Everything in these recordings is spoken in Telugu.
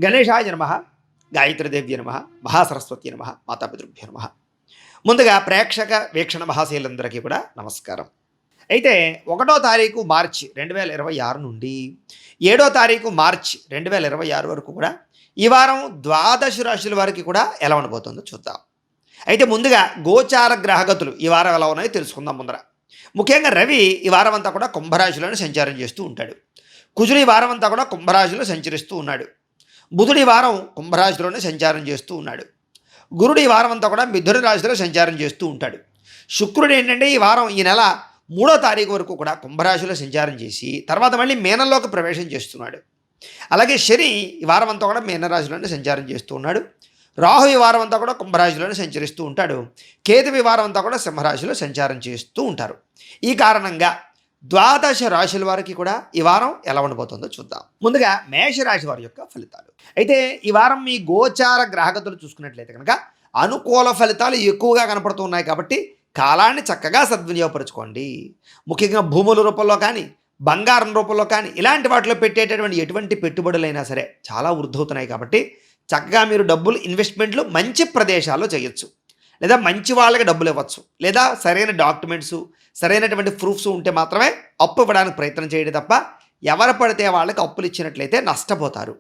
గణేశాయ నమః, గాయత్రీదేవ్య నమః, మహాసరస్వతి నమః, మాతాపితృభ్యో నమః. ముందుగా ప్రేక్షక వీక్షణ మహాశీలందరికీ కూడా నమస్కారం. అయితే 1వ తారీఖు మార్చి 2026 నుండి 7వ తారీఖు మార్చి 2026 వరకు కూడా ఈ వారం ద్వాదశ రాశుల వారికి కూడా ఎలా ఉండబోతుందో చూద్దాం. అయితే ముందుగా గోచార గ్రహగతులు ఈ వారం ఎలా ఉన్నాయో తెలుసుకుందాం. ముందర ముఖ్యంగా రవి ఈ వారం అంతా కూడా కుంభరాశిలోనే సంచారం చేస్తూ ఉంటాడు. కుజుడు ఈ వారం అంతా కూడా కుంభరాశిలో సంచరిస్తూ ఉన్నాడు. బుధుడు ఈ వారం కుంభరాశిలోనే సంచారం చేస్తూ ఉన్నాడు. గురుడు ఈ వారం అంతా కూడా మిథున రాశిలో సంచారం చేస్తూ ఉంటాడు. శుక్రుడు ఏంటంటే ఈ వారం ఈ నెల 3వ తారీఖు వరకు కూడా కుంభరాశిలో సంచారం చేసి తర్వాత మళ్ళీ మీనంలోకి ప్రవేశం చేస్తున్నాడు. అలాగే శని ఈ వారం అంతా కూడా మీనరాశిలోనే సంచారం చేస్తూ ఉన్నాడు. రాహు ఈ వారం అంతా కూడా కుంభరాశిలోనే సంచరిస్తూ ఉంటాడు. కేతు ఈ వారం అంతా కూడా సింహరాశిలో సంచారం చేస్తూ ఉంటారు. ఈ కారణంగా ద్వాదశ రాశుల వారికి కూడా ఈ వారం ఎలా ఉండబోతుందో చూద్దాం. ముందుగా మేషరాశి వారి యొక్క ఫలితాలు. అయితే ఈ వారం మీ గోచార గ్రహగతులు చూసుకున్నట్లయితే కనుక అనుకూల ఫలితాలు ఎక్కువగా కనపడుతున్నాయి. కాబట్టి కాలాన్ని చక్కగా సద్వినియోగపరచుకోండి. ముఖ్యంగా భూముల రూపంలో కానీ బంగారం రూపంలో కానీ ఇలాంటి వాటిలో పెట్టేటటువంటి ఎటువంటి పెట్టుబడులైనా సరే చాలా వృద్ధవుతున్నాయి. కాబట్టి చక్కగా మీరు డబ్బులు ఇన్వెస్ట్మెంట్లు మంచి ప్రదేశాల్లో చేయొచ్చు, లేదా మంచి వాళ్ళకి డబ్బులు ఇవ్వచ్చు, లేదా సరైన డాక్యుమెంట్స్ సరైనటువంటి ప్రూఫ్స్ ఉంటే మాత్రమే అప్పు ఇవ్వడానికి ప్రయత్నం చేయడం తప్ప ఎవరు పడితే వాళ్ళకి అప్పులు ఇచ్చినట్లయితే నష్టపోతారు.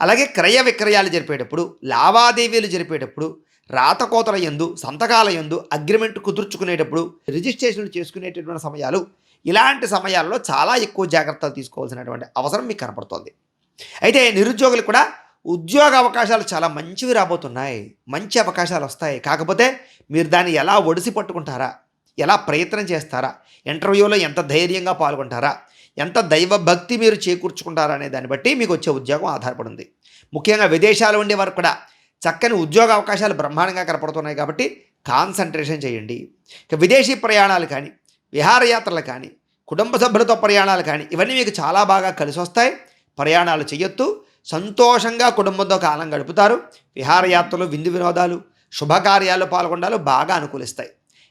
అలాగే క్రయ విక్రయాలు జరిపేటప్పుడు లావాదేవీలు జరిపేటప్పుడు రాతకోతల యందు సంతకాల యందు అగ్రిమెంట్ కుదుర్చుకునేటప్పుడు రిజిస్ట్రేషన్లు చేసుకునేటటువంటి సమయాలు ఇలాంటి సమయాల్లో చాలా ఎక్కువ జాగ్రత్తలు తీసుకోవాల్సినటువంటి అవసరం మీకు కనపడుతోంది. అయితే నిరుద్యోగులు కూడా ఉద్యోగ అవకాశాలు చాలా మంచివి రాబోతున్నాయి. మంచి అవకాశాలు వస్తాయి. కాకపోతే మీరు దాన్ని ఎలా ఒడిసి పట్టుకుంటారా, ఎలా ప్రయత్నం చేస్తారా, ఇంటర్వ్యూలో ఎంత ధైర్యంగా పాల్గొంటారా, ఎంత దైవభక్తి మీరు చేకూర్చుకుంటారా అనే దాన్ని బట్టి మీకు వచ్చే ఉద్యోగం ఆధారపడింది. ముఖ్యంగా విదేశాలు ఉండే వారు కూడా చక్కని ఉద్యోగ అవకాశాలు బ్రహ్మాండంగా కనపడుతున్నాయి. కాబట్టి కాన్సన్ట్రేషన్ చేయండి. ఇక విదేశీ ప్రయాణాలు కానీ విహారయాత్రలు కానీ కుటుంబ సభ్యులతో ప్రయాణాలు కానీ ఇవన్నీ మీకు చాలా బాగా కలిసి వస్తాయి. ప్రయాణాలు చేయొద్దు. సంతోషంగా కుటుంబంతో కాలం గడుపుతారు. విహారయాత్రలు విందు వినోదాలు శుభకార్యాల్లో పాల్గొనడాలు బాగా అనుకూలిస్తాయి.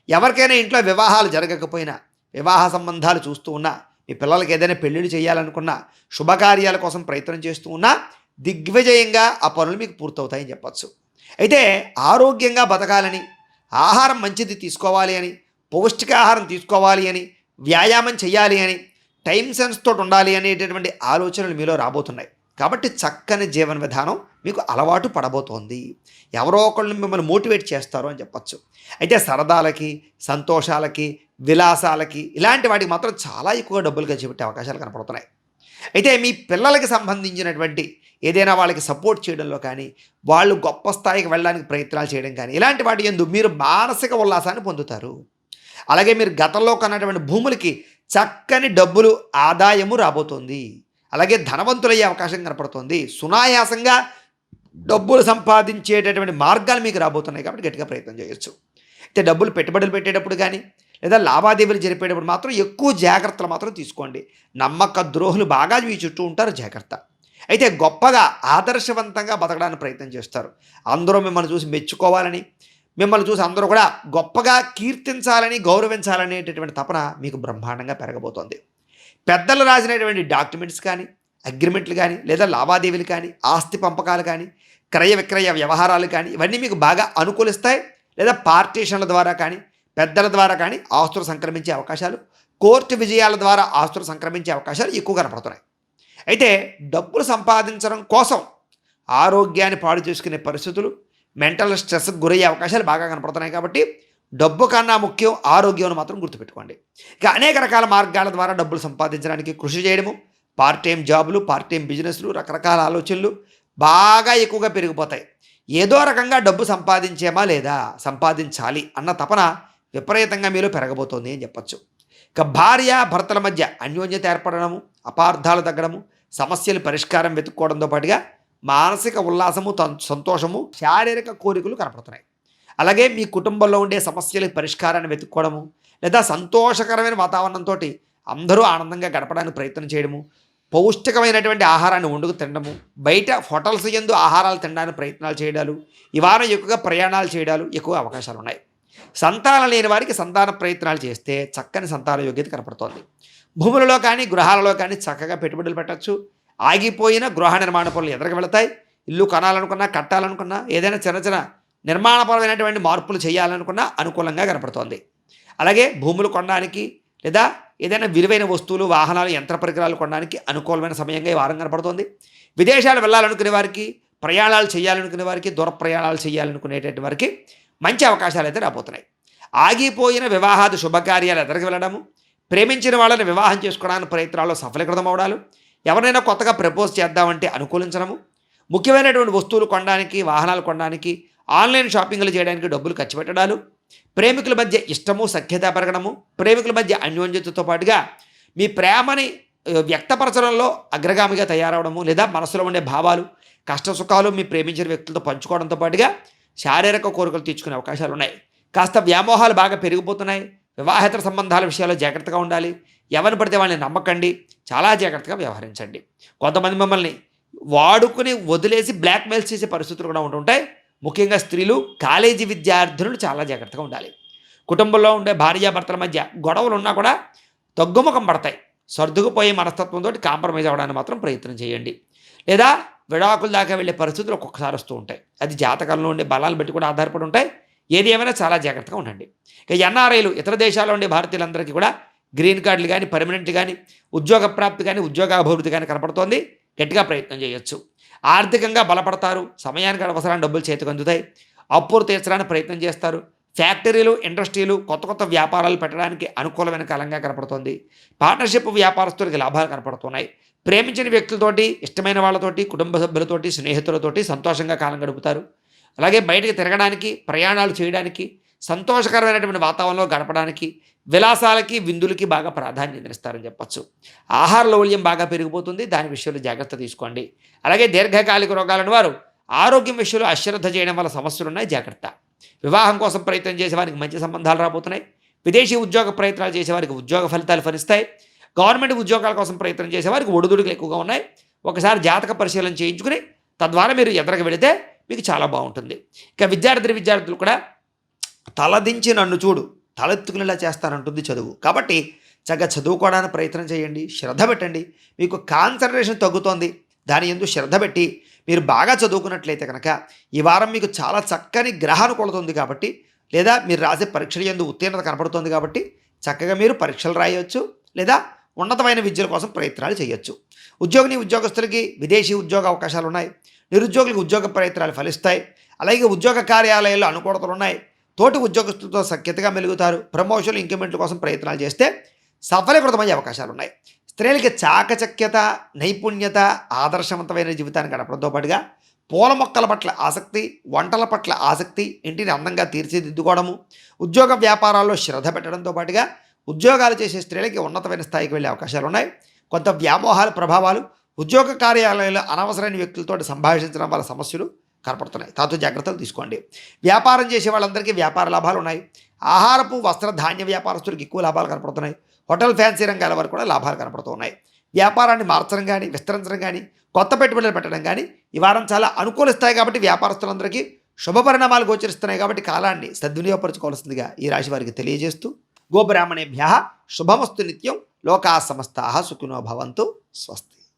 ఎవరికైనా ఇంట్లో వివాహాలు జరగకపోయినా వివాహ సంబంధాలు చూస్తూ ఉన్నా, మీ పిల్లలకి ఏదైనా పెళ్ళిళ్ళు చేయాలనుకున్నా, శుభకార్యాల కోసం ప్రయత్నం చేస్తూ ఉన్నా దిగ్విజయంగా ఆ పనులు మీకు పూర్తవుతాయని చెప్పచ్చు. అయితే ఆరోగ్యంగా బతకాలని, ఆహారం మంచిది తీసుకోవాలి అని, పౌష్టికాహారం తీసుకోవాలి అని, వ్యాయామం చేయాలి అని, టైం సెన్స్ తోటి ఉండాలి అనేటటువంటి ఆలోచనలు మీలో రాబోతున్నాయి. కాబట్టి చక్కని జీవన విధానం మీకు అలవాటు పడబోతోంది. ఎవరో ఒకళ్ళు మిమ్మల్ని మోటివేట్ చేస్తారు అని చెప్పచ్చు. అయితే సరదాలకి సంతోషాలకి విలాసాలకి ఇలాంటి వాటికి మాత్రం చాలా ఎక్కువగా డబ్బులు ఖర్చు పెట్టే అవకాశాలు కనపడుతున్నాయి. అయితే మీ పిల్లలకి సంబంధించినటువంటి ఏదైనా వాళ్ళకి సపోర్ట్ చేయడంలో కానీ వాళ్ళు గొప్ప స్థాయికి వెళ్ళడానికి ప్రయత్నాలు చేయడం కానీ ఇలాంటి వాటి యందు మీరు మానసిక ఉల్లాసాన్ని పొందుతారు. అలాగే మీరు గతంలో కొన్నటువంటి భూములకి చక్కని డబ్బులు ఆదాయము రాబోతోంది. అలాగే ధనవంతులయ్యే అవకాశం కనపడుతుంది. సునాయాసంగా డబ్బులు సంపాదించేటటువంటి మార్గాలు మీకు రాబోతున్నాయి. కాబట్టి గట్టిగా ప్రయత్నం చేయొచ్చు. అయితే డబ్బులు పెట్టుబడులు పెట్టేటప్పుడు కానీ లేదా లావాదేవీలు జరిపేటప్పుడు మాత్రం ఎక్కువ జాగ్రత్తలు మాత్రం తీసుకోండి. నమ్మక ద్రోహులు బాగా మీ చుట్టూ ఉంటారు, జాగ్రత్త. అయితే గొప్పగా ఆదర్శవంతంగా బతకడానికి ప్రయత్నం చేస్తారు. అందరూ మిమ్మల్ని చూసి మెచ్చుకోవాలని, మిమ్మల్ని చూసి అందరూ కూడా గొప్పగా కీర్తించాలని గౌరవించాలనేటటువంటి తపన మీకు బ్రహ్మాండంగా పెరగబోతోంది. పెద్దలు రాసినటువంటి డాక్యుమెంట్స్ కానీ అగ్రిమెంట్లు కానీ లేదా లావాదేవీలు కానీ ఆస్తి పంపకాలు కానీ క్రయ విక్రయ వ్యవహారాలు కానీ ఇవన్నీ మీకు బాగా అనుకూలిస్తాయి. లేదా పార్టీషన్ల ద్వారా కానీ పెద్దల ద్వారా కానీ ఆస్తులు సంక్రమించే అవకాశాలు, కోర్టు విజయాల ద్వారా ఆస్తులు సంక్రమించే అవకాశాలు ఎక్కువ కనపడుతున్నాయి. అయితే డబ్బులు సంపాదించడం కోసం ఆరోగ్యాన్ని పాడు చేసుకునే పరిస్థితులు, మెంటల్ స్ట్రెస్కి గురయ్యే అవకాశాలు బాగా కనపడుతున్నాయి. కాబట్టి డబ్బు కన్నా ముఖ్యం ఆరోగ్యం మాత్రం గుర్తుపెట్టుకోండి. ఇక అనేక రకాల మార్గాల ద్వారా డబ్బులు సంపాదించడానికి కృషి చేయడము, పార్ట్ టైం జాబులు, పార్ట్ టైం బిజినెస్లు, రకరకాల ఆలోచనలు బాగా ఎక్కువగా పెరిగిపోతాయి. ఏదో రకంగా డబ్బు సంపాదించేమా లేదా సంపాదించాలి అన్న తపన విపరీతంగా మీలో పెరగబోతోంది అని చెప్పచ్చు. ఇక భార్య భర్తల మధ్య అన్యోన్యత ఏర్పడడము, అపార్థాలు తగ్గడము, సమస్యలు పరిష్కారం వెతుక్కోవడంతో పాటుగా మానసిక ఉల్లాసము సంతోషము శారీరక కోరికలు కనపడుతున్నాయి. అలాగే మీ కుటుంబంలో ఉండే సమస్యల పరిష్కారాన్ని వెతుక్కోవడము లేదా సంతోషకరమైన వాతావరణంతో అందరూ ఆనందంగా గడపడానికి ప్రయత్నం చేయడము, పౌష్టికమైనటువంటి ఆహారాన్ని వండుకు తినడము, బయట హోటల్స్ యందు ఆహారాలు తినడానికి ప్రయత్నాలు చేయడాలు, ఈ వారం ఎక్కువగా ప్రయాణాలు చేయడాలు ఎక్కువ అవకాశాలు ఉన్నాయి. సంతానం లేని వారికి సంతాన ప్రయత్నాలు చేస్తే చక్కని సంతాన యోగ్యత కనపడుతోంది. భూములలో కానీ గృహాలలో కానీ చక్కగా పెట్టుబడులు పెట్టచ్చు. ఆగిపోయిన గృహ నిర్మాణ పనులు ఎదురుకు వెళతాయి. ఇల్లు కొనాలనుకున్నా, కట్టాలనుకున్నా, ఏదైనా చిన్న చిన్న నిర్మాణపరమైనటువంటి మార్పులు చేయాలనుకున్నా అనుకూలంగా కనపడుతోంది. అలాగే భూములు కొనడానికి లేదా ఏదైనా విలువైన వస్తువులు, వాహనాలు, యంత్ర పరికరాలు కొనడానికి అనుకూలమైన సమయంగా ఈ వారం కనపడుతోంది. విదేశాలు వెళ్ళాలనుకునే వారికి, ప్రయాణాలు చేయాలనుకునే వారికి, దూర ప్రయాణాలు చేయాలనుకునేటటువంటి వారికి మంచి అవకాశాలు అయితే రాబోతున్నాయి. ఆగిపోయిన వివాహాది శుభకార్యాలు ఎదరికి వెళ్ళడము, ప్రేమించిన వాళ్ళని వివాహం చేసుకోవడానికి ప్రయత్నాల్లో సఫలీకృతం అవడాలు, ఎవరైనా కొత్తగా ప్రపోజ్ చేద్దామంటే అనుకూలించడము, ముఖ్యమైనటువంటి వస్తువులు కొనడానికి, వాహనాలు కొనడానికి, ఆన్లైన్ షాపింగ్లు చేయడానికి డబ్బులు ఖర్చు పెట్టడాలు, ప్రేమికుల మధ్య ఇష్టము, సఖ్యత పెరగడము, ప్రేమికుల మధ్య అన్యోన్యతతో పాటుగా మీ ప్రేమని వ్యక్తపరచడంలో అగ్రగామిగా తయారవడము, లేదా మనసులో ఉండే భావాలు, కష్ట సుఖాలు మీ ప్రేమించిన వ్యక్తులతో పంచుకోవడంతో పాటుగా శారీరక కోరికలు తీర్చుకునే అవకాశాలు ఉన్నాయి. కాస్త వ్యామోహాలు బాగా పెరిగిపోతున్నాయి. వివాహేతర సంబంధాల విషయాల్లో జాగ్రత్తగా ఉండాలి. ఎవరిని పడితే వాళ్ళని నమ్మకండి. చాలా జాగ్రత్తగా వ్యవహరించండి. కొంతమంది మిమ్మల్ని వాడుకుని వదిలేసి బ్లాక్మెయిల్ చేసే పరిస్థితులు కూడా ఉంటుంటాయి. ముఖ్యంగా స్త్రీలు, కాలేజీ విద్యార్థులు చాలా జాగ్రత్తగా ఉండాలి. కుటుంబంలో ఉండే భార్యాభర్తల మధ్య గొడవలు ఉన్నా కూడా తగ్గుముఖం పడతాయి. సర్దుకుపోయే మనస్తత్వంతో కాంప్రమైజ్ అవ్వడానికి మాత్రం ప్రయత్నం చేయండి. లేదా విడాకుల దాకా వెళ్ళే పరిస్థితులు ఒక్కొక్కసారి వస్తూ ఉంటాయి. అది జాతకంలో ఉండే బలాలు బట్టి కూడా ఆధారపడి ఉంటాయి. ఏది ఏమైనా చాలా జాగ్రత్తగా ఉండండి. ఇక ఎన్ఆర్ఐలు, ఇతర దేశాల్లో ఉండే భారతీయులందరికీ కూడా గ్రీన్ కార్డులు కానీ, పర్మనెంట్ కానీ, ఉద్యోగ ప్రాప్తి కానీ, ఉద్యోగాభివృద్ధి కానీ కనపడుతోంది. గట్టిగా ప్రయత్నం చేయొచ్చు. ఆర్థికంగా బలపడతారు. సమయానికి అవసరాన్ని డబ్బులు చేతికి అందుతాయి. అప్పులు తీర్చడానికి ప్రయత్నం చేస్తారు. ఫ్యాక్టరీలు, ఇండస్ట్రీలు, కొత్త కొత్త వ్యాపారాలు పెట్టడానికి అనుకూలమైన కాలంగా కనపడుతోంది. పార్ట్నర్షిప్ వ్యాపారస్తులకి లాభాలు కనపడుతున్నాయి. ప్రేమించిన వ్యక్తులతోటి, ఇష్టమైన వాళ్ళతోటి, కుటుంబ సభ్యులతోటి, స్నేహితులతోటి సంతోషంగా కాలం గడుపుతారు. అలాగే బయటికి తిరగడానికి, ప్రయాణాలు చేయడానికి, సంతోషకరమైనటువంటి వాతావరణంలో గడపడానికి, విలాసాలకి, విందులకి బాగా ప్రాధాన్యతనిస్తారని చెప్పచ్చు. ఆహార లౌల్యం బాగా పెరిగిపోతుంది. దాని విషయంలో జాగ్రత్త తీసుకోండి. అలాగే దీర్ఘకాలిక రోగాలను వారు ఆరోగ్యం విషయంలో అశ్రద్ధ చేయడం వల్ల సమస్యలు ఉన్నాయి. జాగ్రత్త. వివాహం కోసం ప్రయత్నం చేసేవారికి మంచి సంబంధాలు రాబోతున్నాయి. విదేశీ ఉద్యోగ ప్రయత్నాలు చేసేవారికి ఉద్యోగ ఫలితాలు ఫలిస్తాయి. గవర్నమెంట్ ఉద్యోగాల కోసం ప్రయత్నం చేసేవారికి ఒడిదుడుకులు ఎక్కువగా ఉన్నాయి. ఒకసారి జాతక పరిశీలన చేయించుకుని తద్వారా మీరు ఎదరకు వెళితే మీకు చాలా బాగుంటుంది. ఇక విద్యార్థులు కూడా తలదించి నన్ను చూడు, తలెత్తుకునేలా చేస్తానంటుంది చదువు. కాబట్టి చక్కగా చదువుకోవడానికి ప్రయత్నం చేయండి. శ్రద్ధ పెట్టండి. మీకు కాన్సన్ట్రేషన్ తగ్గుతోంది. దాని యందు శ్రద్ధ పెట్టి మీరు బాగా చదువుకున్నట్లయితే కనుక ఈ వారం మీకు చాలా చక్కని గ్రహానుకూలత ఉంది కాబట్టి, లేదా మీరు రాసే పరీక్షల యందు ఉత్తీర్ణత కనపడుతుంది కాబట్టి చక్కగా మీరు పరీక్షలు రాయవచ్చు, లేదా ఉన్నతమైన విద్యల కోసం ప్రయత్నాలు చేయొచ్చు. ఉద్యోగస్తులకి విదేశీ ఉద్యోగ అవకాశాలు ఉన్నాయి. నిరుద్యోగులకు ఉద్యోగ ప్రయత్నాలు ఫలిస్తాయి. అలాగే ఉద్యోగ కార్యాలయాల్లో అనుకూలతలు ఉన్నాయి. తోటి ఉద్యోగస్తులతో సఖ్యతగా మెలుగుతారు. ప్రమోషన్లు, ఇంక్రిమెంట్ల కోసం ప్రయత్నాలు చేస్తే సఫలీకృతమయ్యే అవకాశాలు ఉన్నాయి. స్త్రీలకి చాకచక్యత, నైపుణ్యత, ఆదర్శవంతమైన జీవితాన్ని గడపడంతో పాటుగా పూల మొక్కల పట్ల ఆసక్తి, వంటల పట్ల ఆసక్తి, ఇంటిని అందంగా తీర్చిదిద్దుకోవడము, ఉద్యోగ వ్యాపారాల్లో శ్రద్ధ పెట్టడంతో పాటుగా ఉద్యోగాలు చేసే స్త్రీలకి ఉన్నతమైన స్థాయికి వెళ్ళే అవకాశాలు ఉన్నాయి. కొంత వ్యామోహాల ప్రభావాలు, ఉద్యోగ కార్యాలయంలో అనవసరమైన వ్యక్తులతో సంభాషించడం వల్ల సమస్యలు కనపడుతున్నాయి. దాంతో జాగ్రత్తలు తీసుకోండి. వ్యాపారం చేసే వాళ్ళందరికీ వ్యాపార లాభాలు ఉన్నాయి. ఆహారపు, వస్త్ర, ధాన్య వ్యాపారస్తులకు ఎక్కువ లాభాలు కనపడుతున్నాయి. హోటల్, ఫ్యాన్సీ రంగాల వరకు కూడా లాభాలు కనపడుతూ ఉన్నాయి. వ్యాపారాన్ని మార్చడం కానీ, విస్తరించడం కానీ, కొత్త పెట్టుబడులు పెట్టడం కానీ ఈ వారం చాలా అనుకూలిస్తాయి. కాబట్టి వ్యాపారస్తులందరికీ శుభ పరిణామాలు గోచరిస్తున్నాయి. కాబట్టి కాలాన్ని సద్వినియోగపరచుకోవాల్సిందిగా ఈ రాశి వారికి తెలియజేస్తూ, గోబ్రాహ్మణేభ్యః శుభమస్తు నిత్యం. లోకాః సమస్తాః సుఖినో భవంతు. స్వస్తి.